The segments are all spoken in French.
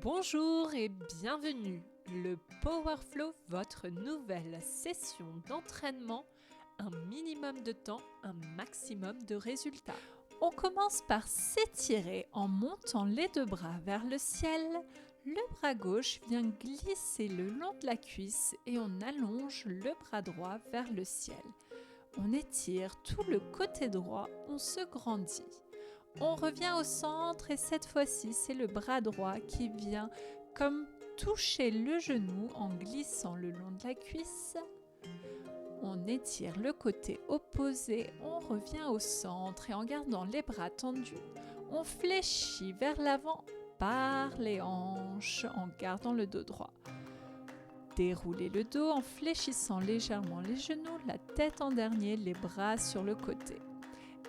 Bonjour et bienvenue. Le Power Flow, votre nouvelle session d'entraînement. Un minimum de temps, un maximum de résultats. On commence par s'étirer en montant les deux bras vers le ciel. Le bras gauche vient glisser le long de la cuisse et on allonge le bras droit vers le ciel. On étire tout le côté droit, on se grandit. On revient au centre et cette fois-ci, c'est le bras droit qui vient comme toucher le genou en glissant le long de la cuisse. On étire le côté opposé, on revient au centre et en gardant les bras tendus, on fléchit vers l'avant par les hanches en gardant le dos droit. Déroulez le dos en fléchissant légèrement les genoux, la tête en dernier, les bras sur le côté.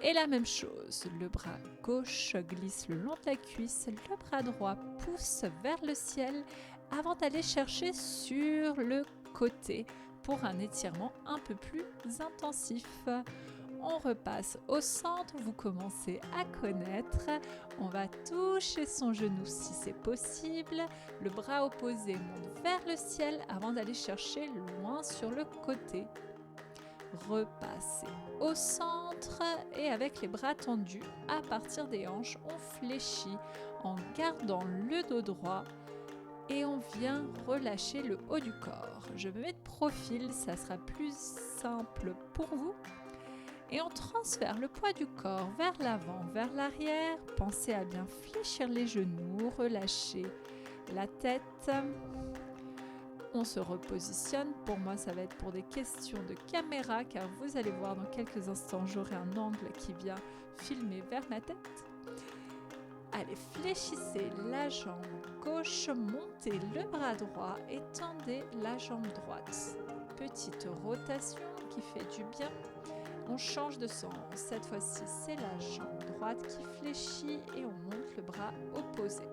Et la même chose, le bras gauche glisse le long de la cuisse, le bras droit pousse vers le ciel avant d'aller chercher sur le côté pour un étirement un peu plus intensif. On repasse au centre, vous commencez à connaître. On va toucher son genou si c'est possible. Le bras opposé monte vers le ciel avant d'aller chercher loin sur le côté. Repassez au centre et avec les bras tendus, à partir des hanches, on fléchit en gardant le dos droit et on vient relâcher le haut du corps. Je me mets de profil, ça sera plus simple pour vous. Et on transfère le poids du corps vers l'avant, vers l'arrière. Pensez à bien fléchir les genoux, relâcher la tête. On se repositionne. Pour moi, ça va être pour des questions de caméra, car vous allez voir dans quelques instants, j'aurai un angle qui vient filmer vers ma tête. Allez, fléchissez la jambe gauche, montez le bras droit et tendez la jambe droite. Petite rotation qui fait du bien. On change de sens. Cette fois-ci, c'est la jambe droite qui fléchit et on monte le bras opposé.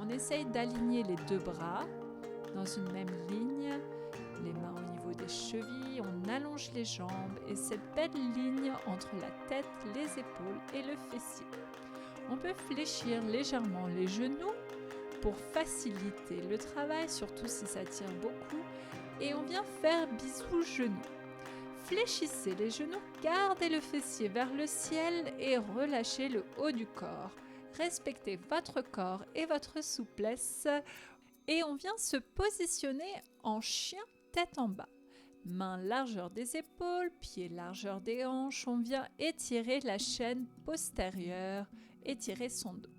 On essaye d'aligner les deux bras dans une même ligne, les mains au niveau des chevilles, on allonge les jambes et cette belle ligne entre la tête, les épaules et le fessier. On peut fléchir légèrement les genoux pour faciliter le travail, surtout si ça tire beaucoup, et on vient faire bisous genoux. Fléchissez les genoux, gardez le fessier vers le ciel et relâchez le haut du corps. Respectez votre corps et votre souplesse. Et on vient se positionner en chien tête en bas. Main largeur des épaules, pieds largeur des hanches. On vient étirer la chaîne postérieure, étirer son dos.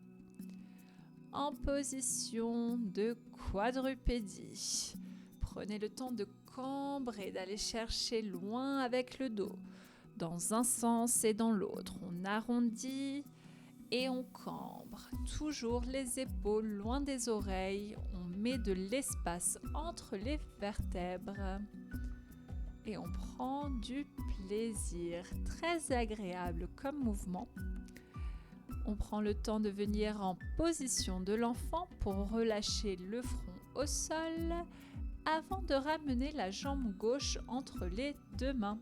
En position de quadrupédie. Prenez le temps de cambrer, d'aller chercher loin avec le dos. Dans un sens et dans l'autre. On arrondit et on cambre. Toujours les épaules loin des oreilles. On met de l'espace entre les vertèbres. Et on prend du plaisir. Très agréable comme mouvement. On prend le temps de venir en position de l'enfant pour relâcher le front au sol avant de ramener la jambe gauche entre les deux mains.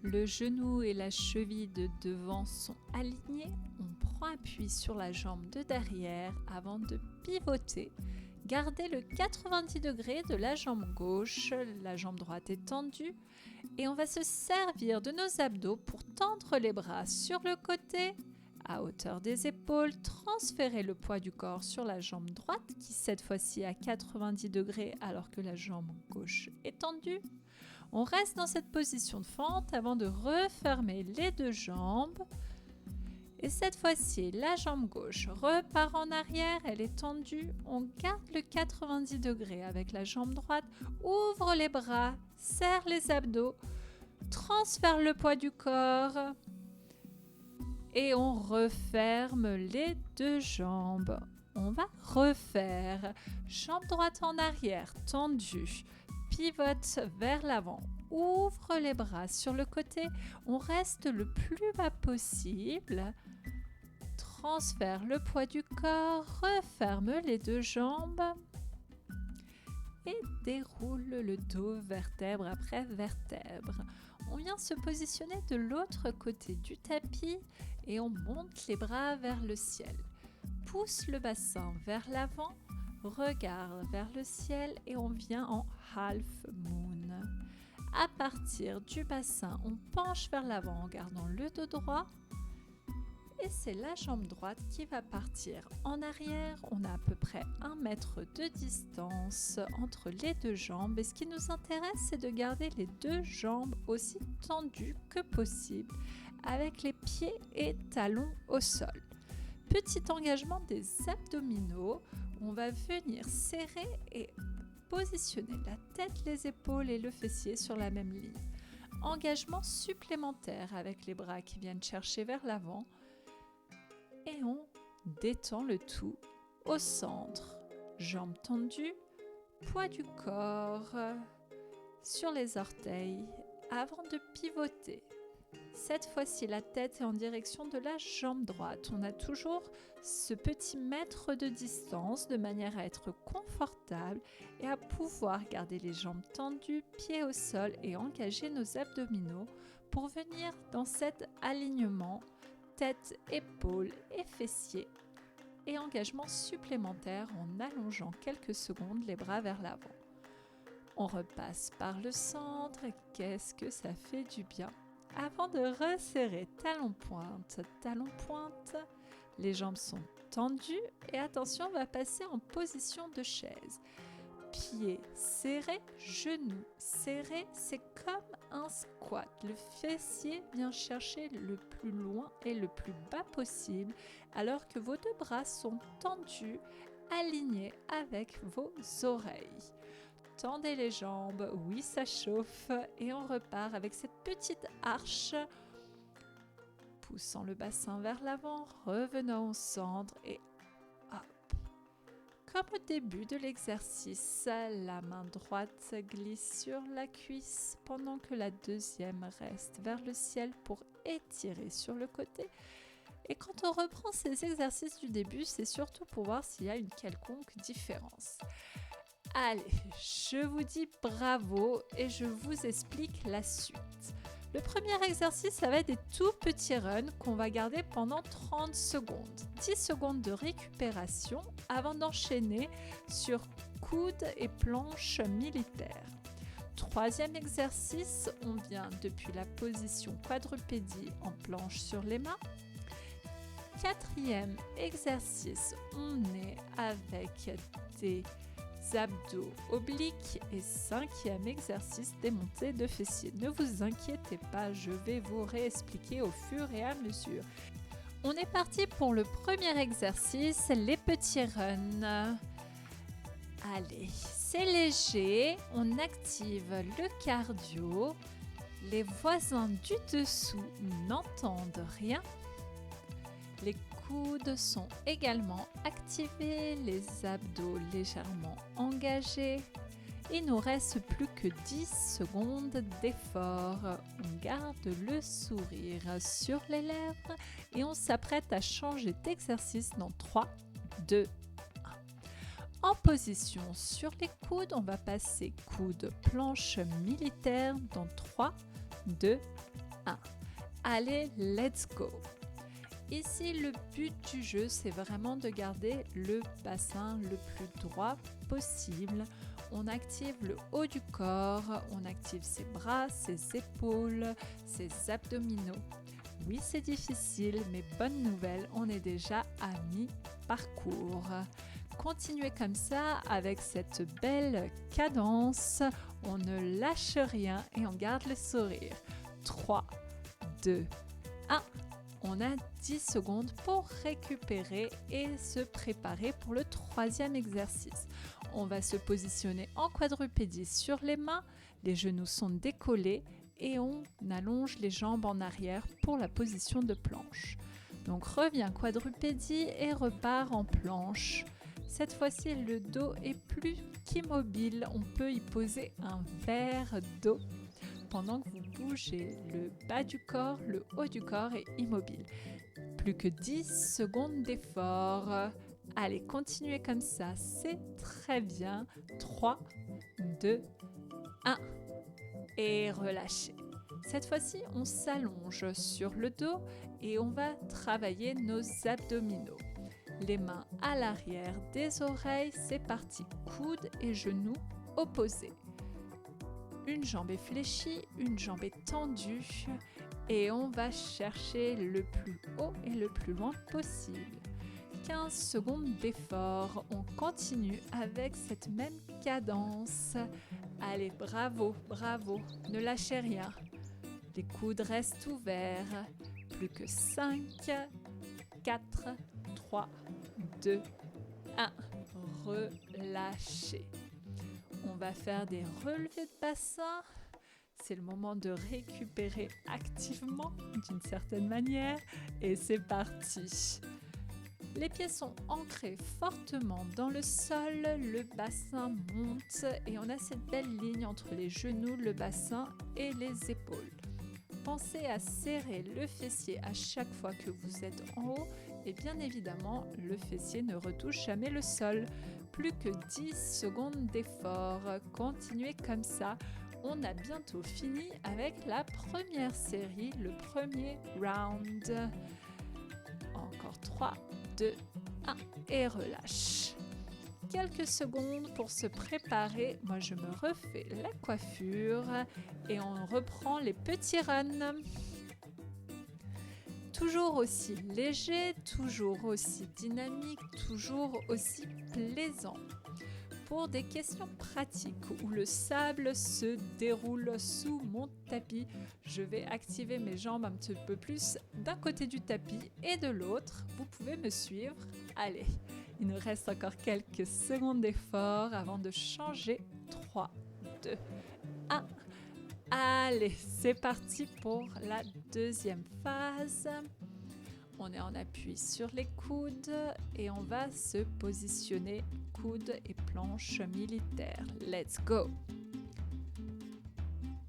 Le genou et la cheville de devant sont alignés. On prend appui sur la jambe de derrière avant de pivoter. Gardez le 90 degrés de la jambe gauche, la jambe droite est tendue. Et on va se servir de nos abdos pour tendre les bras sur le côté, à hauteur des épaules, transférer le poids du corps sur la jambe droite qui cette fois-ci est à 90 degrés alors que la jambe gauche est tendue. On reste dans cette position de fente avant de refermer les deux jambes. Et cette fois-ci, la jambe gauche repart en arrière, elle est tendue. On garde le 90 degrés avec la jambe droite, ouvre les bras, serre les abdos, transfère le poids du corps. Et on referme les deux jambes. On va refaire. Jambe droite en arrière, tendue. Pivote vers l'avant. Ouvre les bras sur le côté. On reste le plus bas possible. Transfère le poids du corps. Referme les deux jambes. Et déroule le dos vertèbre après vertèbre. On vient se positionner de l'autre côté du tapis et on monte les bras vers le ciel. pousse le bassin vers l'avant, regarde vers le ciel et on vient en half moon. À partir du bassin, on penche vers l'avant en gardant le dos droit. Et c'est la jambe droite qui va partir en arrière. On a à peu près 1 mètre de distance entre les deux jambes. Et ce qui nous intéresse, c'est de garder les deux jambes aussi tendues que possible avec les pieds et talons au sol. Petit engagement des abdominaux. On va venir serrer et positionner la tête, les épaules et le fessier sur la même ligne. Engagement supplémentaire avec les bras qui viennent chercher vers l'avant. Et on détend le tout au centre. Jambes tendues, poids du corps sur les orteils avant de pivoter. Cette fois-ci, la tête est en direction de la jambe droite. On a toujours ce petit mètre de distance de manière à être confortable et à pouvoir garder les jambes tendues, pieds au sol et engager nos abdominaux pour venir dans cet alignement tête, épaules et fessiers et engagement supplémentaire en allongeant quelques secondes les bras vers l'avant. On repasse par le centre et qu'est-ce que ça fait du bien. Avant de resserrer talon-pointe, les jambes sont tendues et attention, on va passer en position de chaise. Pieds serrés, genoux serrés, c'est comme un squat. Le fessier vient chercher le plus loin et le plus bas possible alors que vos deux bras sont tendus, alignés avec vos oreilles. Tendez les jambes, oui ça chauffe et on repart avec cette petite arche. Poussant le bassin vers l'avant, revenons au centre et comme au début de l'exercice, la main droite glisse sur la cuisse pendant que la deuxième reste vers le ciel pour étirer sur le côté. Et quand on reprend ces exercices du début, c'est surtout pour voir s'il y a une quelconque différence. Allez, je vous dis bravo et je vous explique la suite. Le premier exercice, ça va être des tout petits runs qu'on va garder pendant 30 secondes. 10 secondes de récupération avant d'enchaîner sur coude et planche militaire. Troisième exercice, on vient depuis la position quadrupédie en planche sur les mains. Quatrième exercice, on est avec des abdos obliques et cinquième exercice des montées de fessiers. Ne vous inquiétez pas, je vais vous réexpliquer au fur et à mesure. On est parti pour le premier exercice, les petits runs. Allez, c'est léger, on active le cardio. Les voisins du dessous n'entendent rien. Les coudes sont également activés, les abdos légèrement engagés. Il nous reste plus que 10 secondes d'effort. On garde le sourire sur les lèvres et on s'apprête à changer d'exercice dans 3, 2, 1. En position sur les coudes, on va passer coude planche militaire dans 3, 2, 1. Allez, let's go! Ici, le but du jeu, c'est vraiment de garder le bassin le plus droit possible. On active le haut du corps, on active ses bras, ses épaules, ses abdominaux. Oui, c'est difficile, mais bonne nouvelle, on est déjà à mi-parcours. Continuez comme ça avec cette belle cadence. On ne lâche rien et on garde le sourire. 3, 2, 1. On a 10 secondes pour récupérer et se préparer pour le troisième exercice. On va se positionner en quadrupédie sur les mains, les genoux sont décollés et on allonge les jambes en arrière pour la position de planche. Donc revient quadrupédie et repart en planche. Cette fois-ci, le dos est plus qu'immobile. On peut y poser un verre d'eau. Pendant que vous bougez le bas du corps, le haut du corps est immobile. Plus que 10 secondes d'effort. Allez, continuez comme ça, c'est très bien. 3, 2, 1 et relâchez. Cette fois-ci, on s'allonge sur le dos et on va travailler nos abdominaux. Les mains à l'arrière des oreilles, c'est parti. Coudes et genoux opposés. Une jambe est fléchie, une jambe est tendue et on va chercher le plus haut et le plus loin possible. 15 secondes d'effort, on continue avec cette même cadence. Allez, bravo, bravo, ne lâchez rien. Les coudes restent ouverts. Plus que 5, 4, 3, 2, 1. Relâchez. On va faire des relevés de bassin. C'est le moment de récupérer activement d'une certaine manière. Et c'est parti. Les pieds sont ancrés fortement dans le sol, le bassin monte et on a cette belle ligne entre les genoux, le bassin et les épaules. Pensez à serrer le fessier à chaque fois que vous êtes en haut et bien évidemment, le fessier ne retouche jamais le sol. Plus que 10 secondes d'effort. Continuez comme ça. On a bientôt fini avec la première série, le premier round. Encore 3, 2, 1 et relâche. Quelques secondes pour se préparer. Moi, je me refais la coiffure et on reprend les petits runs. Toujours aussi léger, toujours aussi dynamique, toujours aussi plaisant. Pour des questions pratiques où le sable se déroule sous mon tapis, je vais activer mes jambes un petit peu plus d'un côté du tapis et de l'autre. Vous pouvez me suivre. Allez, il nous reste encore quelques secondes d'effort avant de changer. 3, 2, 1. Allez, c'est parti pour la deuxième phase. On est en appui sur les coudes et on va se positionner coude et planche militaire. Let's go!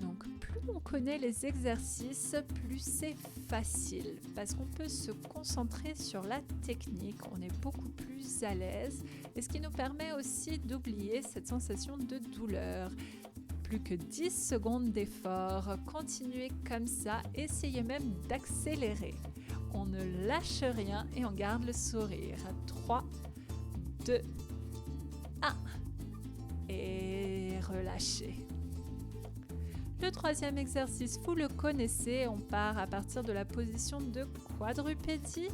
Donc, plus on connaît les exercices, plus c'est facile parce qu'on peut se concentrer sur la technique. On est beaucoup plus à l'aise et ce qui nous permet aussi d'oublier cette sensation de douleur. Plus que 10 secondes d'effort. Continuez comme ça. Essayez même d'accélérer. On ne lâche rien et on garde le sourire. 3, 2, 1. Et relâchez. Le troisième exercice, vous le connaissez. On part à partir de la position de quadrupédie.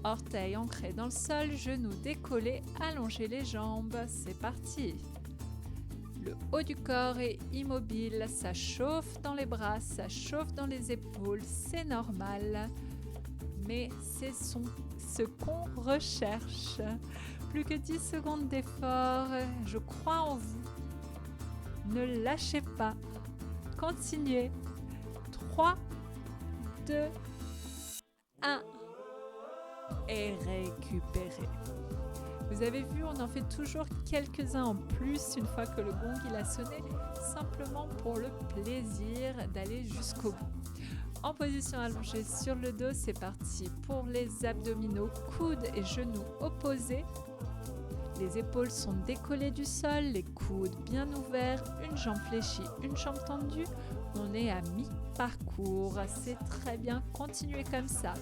Orteils ancrés dans le sol, genoux décollés, allongez les jambes. C'est parti. Le haut du corps est immobile, ça chauffe dans les bras, ça chauffe dans les épaules, c'est normal. Mais c'est ce qu'on recherche. Plus que 10 secondes d'effort, je crois en vous. Ne lâchez pas. Continuez. 3, 2, 1. Et récupérez. Vous avez vu, on en fait toujours quelques-uns en plus une fois que le gong il a sonné, simplement pour le plaisir d'aller jusqu'au bout. En position allongée sur le dos, c'est parti pour les abdominaux, coudes et genoux opposés. Les épaules sont décollées du sol, les coudes bien ouverts, une jambe fléchie, une jambe tendue. On est à mi-parcours, c'est très bien, continuez comme ça.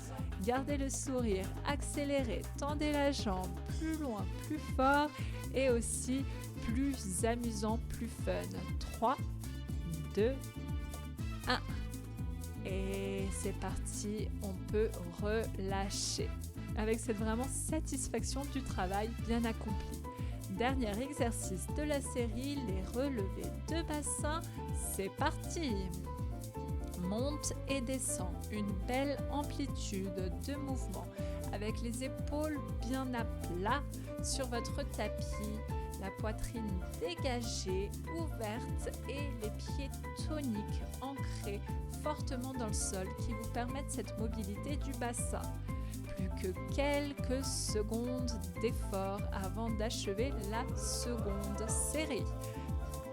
Gardez le sourire, accélérez, tendez la jambe plus loin, plus fort et aussi plus amusant, plus fun. 3, 2, 1. Et c'est parti, on peut relâcher avec cette vraiment satisfaction du travail bien accompli. Dernier exercice de la série, les relevés de bassin. C'est parti! Monte et descend, une belle amplitude de mouvement avec les épaules bien à plat sur votre tapis, la poitrine dégagée, ouverte et les pieds toniques ancrés fortement dans le sol qui vous permettent cette mobilité du bassin. Plus que quelques secondes d'effort avant d'achever la seconde série.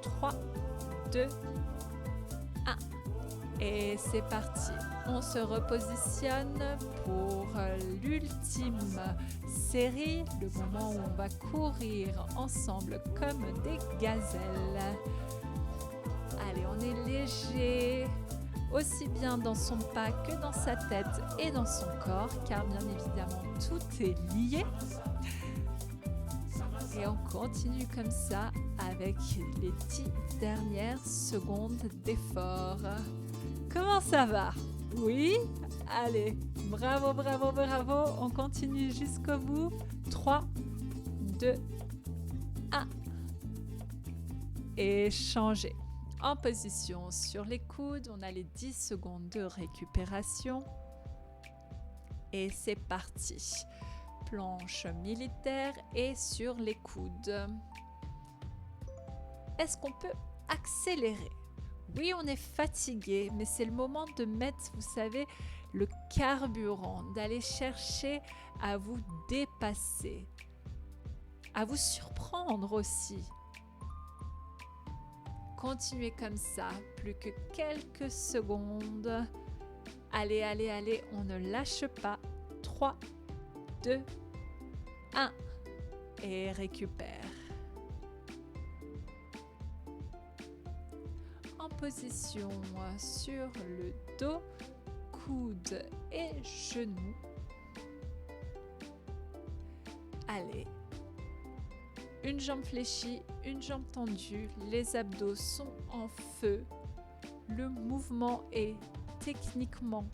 3, 2, 1. Et c'est parti. On se repositionne pour l'ultime série, le moment où on va courir ensemble comme des gazelles. Allez, on est léger. aussi bien dans son pas que dans sa tête et dans son corps, car bien évidemment tout est lié. Et on continue comme ça avec les 10 dernières secondes d'effort. Comment ça va? Oui? Allez, bravo, bravo, bravo. On continue jusqu'au bout. 3, 2, 1. Et changez. En position sur les coudes, on a les 10 secondes de récupération. Et c'est parti. Planche militaire et sur les coudes. Est-ce qu'on peut accélérer? Oui, on est fatigué, mais c'est le moment de mettre, vous savez, le carburant, d'aller chercher à vous dépasser, à vous surprendre aussi. Continuez comme ça, plus que quelques secondes. Allez, allez, allez, on ne lâche pas. 3, 2, 1 et récupère. En position sur le dos, coudes et genoux. Allez. Une jambe fléchie, une jambe tendue, les abdos sont en feu. Le mouvement est techniquement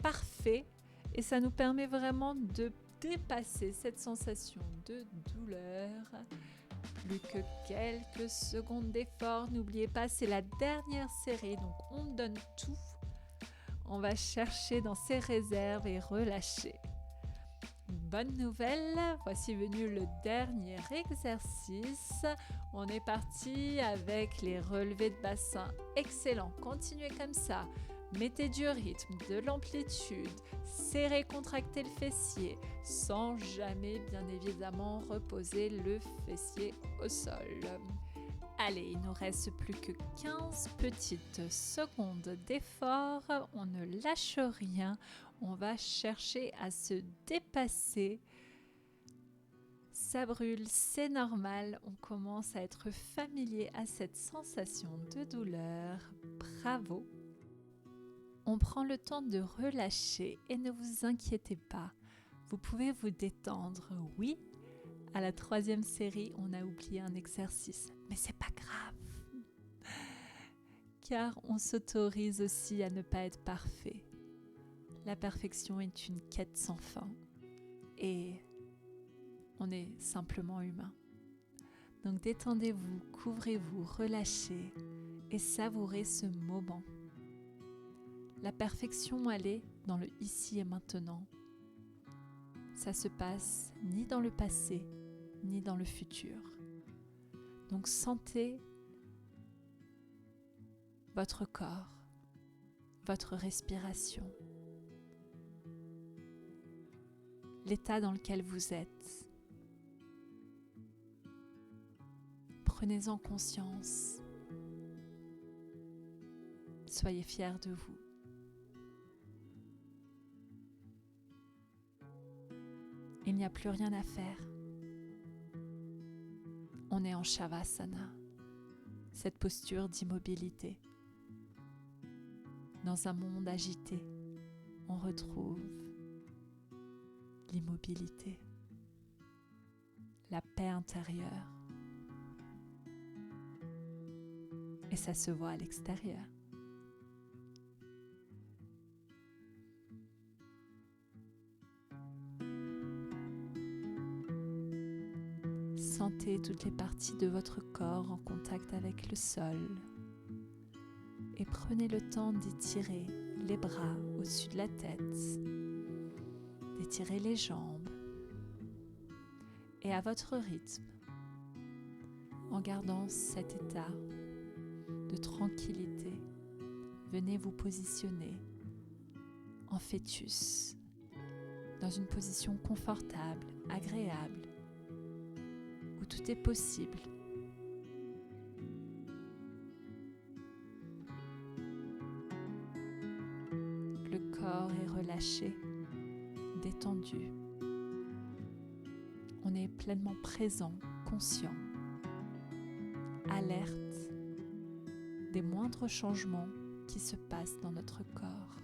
parfait et ça nous permet vraiment de dépasser cette sensation de douleur. Plus que quelques secondes d'effort. N'oubliez pas, c'est la dernière série, donc on donne tout. On va chercher dans ses réserves et relâcher. Bonne nouvelle, voici venu le dernier exercice. On est parti avec les relevés de bassin. Excellent, continuez comme ça. Mettez du rythme, de l'amplitude, serrez, contractez le fessier, sans jamais, bien évidemment, reposer le fessier au sol. Allez, il nous reste plus que 15 petites secondes d'effort. On ne lâche rien. On va chercher à se dépasser. Ça brûle, c'est normal. On commence à être familier à cette sensation de douleur. Bravo! On prend le temps de relâcher et ne vous inquiétez pas. Vous pouvez vous détendre. Oui, à la 3e série, on a oublié un exercice, mais c'est pas grave. Car on s'autorise aussi à ne pas être parfait. La perfection est une quête sans fin et on est simplement humain. Donc détendez-vous, couvrez-vous, relâchez et savourez ce moment. La perfection, elle est dans le ici et maintenant. Ça se passe ni dans le passé, ni dans le futur. Donc sentez votre corps, votre respiration, l'état dans lequel vous êtes. Prenez-en conscience. Soyez fiers de vous. Il n'y a plus rien à faire. On est en Shavasana, cette posture d'immobilité. Dans un monde agité, on retrouve l'immobilité, la paix intérieure. Et ça se voit à l'extérieur. Sentez toutes les parties de votre corps en contact avec le sol et prenez le temps d'étirer les bras au-dessus de la tête, d'étirer les jambes et à votre rythme, en gardant cet état de tranquillité, venez vous positionner en fœtus, dans une position confortable, agréable, où tout est possible. Le corps est relâché, détendu. On est pleinement présent, conscient, alerte des moindres changements qui se passe dans notre corps.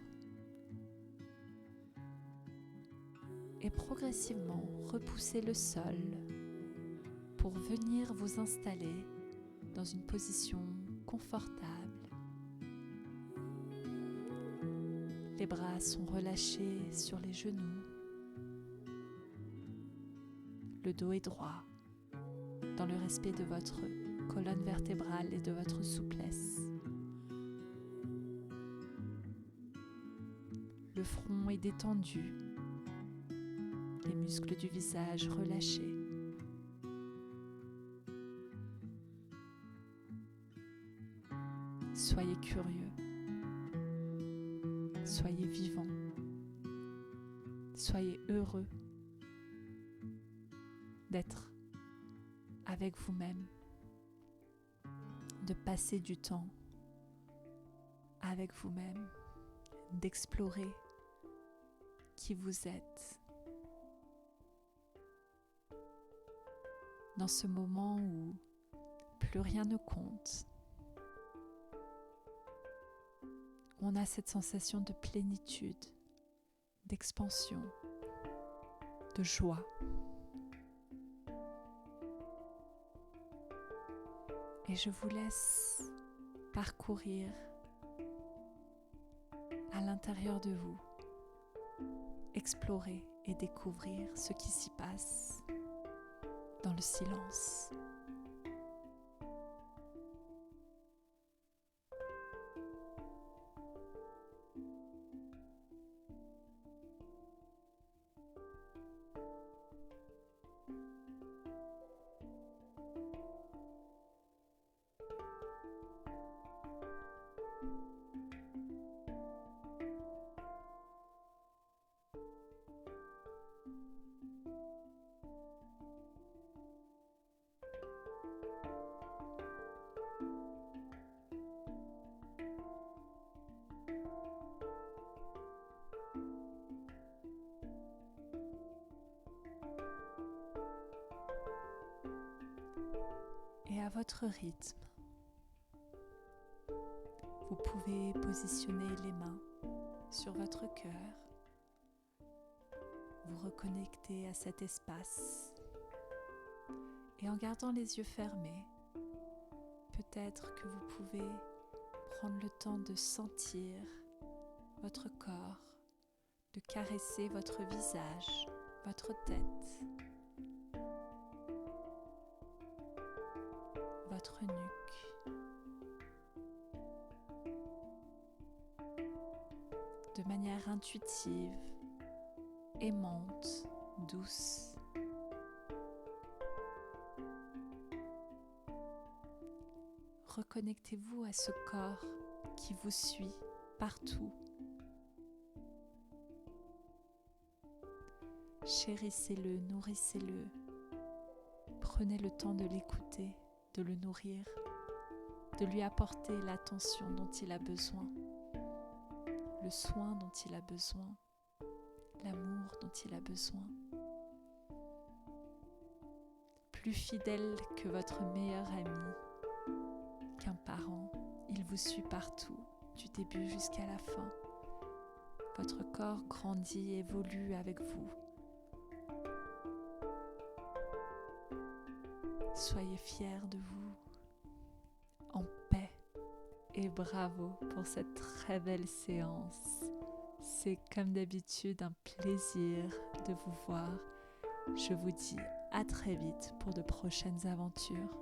Et progressivement, repoussez le sol pour venir vous installer dans une position confortable. Les bras sont relâchés sur les genoux. Le dos est droit, dans le respect de votre colonne vertébrale et de votre souplesse. Le front est détendu, les muscles du visage relâchés. Soyez curieux, soyez vivant, soyez heureux d'être avec vous-même, de passer du temps avec vous-même, d'explorer qui vous êtes. Dans ce moment où plus rien ne compte, où on a cette sensation de plénitude, d'expansion, de joie. Et je vous laisse parcourir à l'intérieur de vous, explorer et découvrir ce qui s'y passe dans le silence. Et à votre rythme, vous pouvez positionner les mains sur votre cœur, vous reconnecter à cet espace et en gardant les yeux fermés, peut-être que vous pouvez prendre le temps de sentir votre corps, de caresser votre visage, votre tête, votre nuque, de manière intuitive, aimante, douce. Reconnectez-vous à ce corps qui vous suit partout. Chérissez-le, nourrissez-le. Prenez le temps de l'écouter, de le nourrir, de lui apporter l'attention dont il a besoin, le soin dont il a besoin, l'amour dont il a besoin. Plus fidèle que votre meilleur ami, qu'un parent, il vous suit partout, du début jusqu'à la fin. Votre corps grandit, évolue avec vous. Soyez fiers de vous, en paix, et bravo pour cette très belle séance. C'est comme d'habitude un plaisir de vous voir. Je vous dis à très vite pour de prochaines aventures.